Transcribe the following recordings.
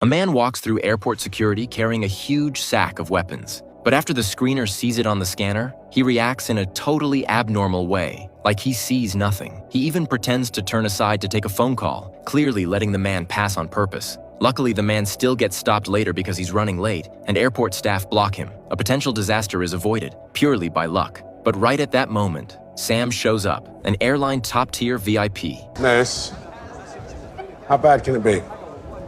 A man walks through airport security carrying a huge sack of weapons. But after the screener sees it on the scanner, he reacts in a totally abnormal way, like he sees nothing. He even pretends to turn aside to take a phone call, clearly letting the man pass on purpose. Luckily, the man still gets stopped later because he's running late, and airport staff block him. A potential disaster is avoided, purely by luck. But right at that moment, Sam shows up, an airline top-tier VIP. Nurse, how bad can it be?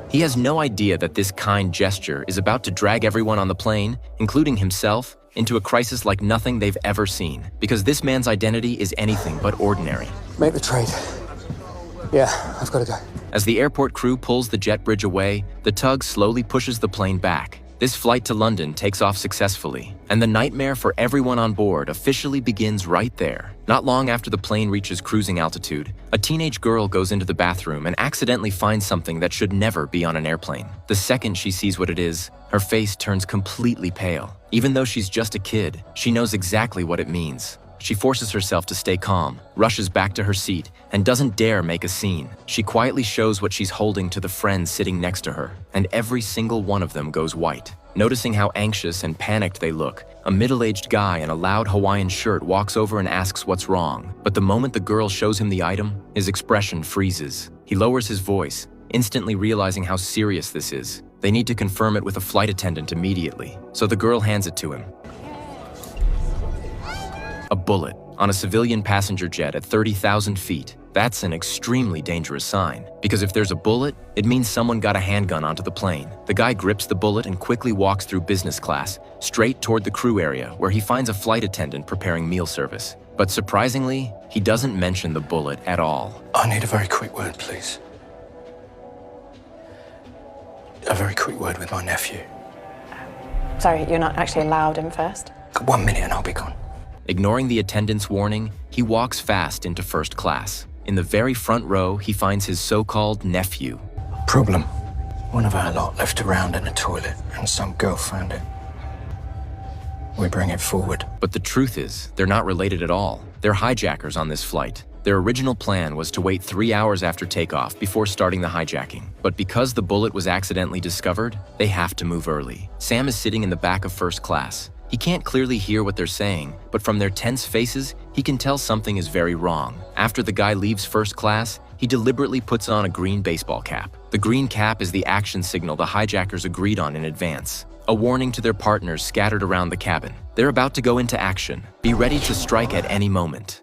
He has no idea that this kind gesture is about to drag everyone on the plane, including himself, into a crisis like nothing they've ever seen, because this man's identity is anything but ordinary. Make the trade. Yeah, I've got to go. As the airport crew pulls the jet bridge away, the tug slowly pushes the plane back. This flight to London takes off successfully, and the nightmare for everyone on board officially begins right there. Not long after the plane reaches cruising altitude, a teenage girl goes into the bathroom and accidentally finds something that should never be on an airplane. The second she sees what it is, her face turns completely pale. Even though she's just a kid, she knows exactly what it means. She forces herself to stay calm, rushes back to her seat, and doesn't dare make a scene. She quietly shows what she's holding to the friends sitting next to her, and every single one of them goes white. Noticing how anxious and panicked they look, a middle-aged guy in a loud Hawaiian shirt walks over and asks what's wrong. But the moment the girl shows him the item, his expression freezes. He lowers his voice, instantly realizing how serious this is. They need to confirm it with a flight attendant immediately, so the girl hands it to him. A bullet on a civilian passenger jet at 30,000 feet. That's an extremely dangerous sign, because if there's a bullet, it means someone got a handgun onto the plane. The guy grips the bullet and quickly walks through business class, straight toward the crew area, where he finds a flight attendant preparing meal service. But surprisingly, he doesn't mention the bullet at all. I need a very quick word, please. A very quick word with my nephew. Sorry, you're not actually allowed in first? 1 minute and I'll be gone. Ignoring the attendant's warning, he walks fast into first class. In the very front row, he finds his so-called nephew. Problem. One of our lot left around in a toilet and some girl found it. We bring it forward. But the truth is, they're not related at all. They're hijackers on this flight. Their original plan was to wait 3 hours after takeoff before starting the hijacking. But because the bullet was accidentally discovered, they have to move early. Sam is sitting in the back of first class. He can't clearly hear what they're saying, but from their tense faces, he can tell something is very wrong. After the guy leaves first class, he deliberately puts on a green baseball cap. The green cap is the action signal the hijackers agreed on in advance, a warning to their partners scattered around the cabin. They're about to go into action. Be ready to strike at any moment.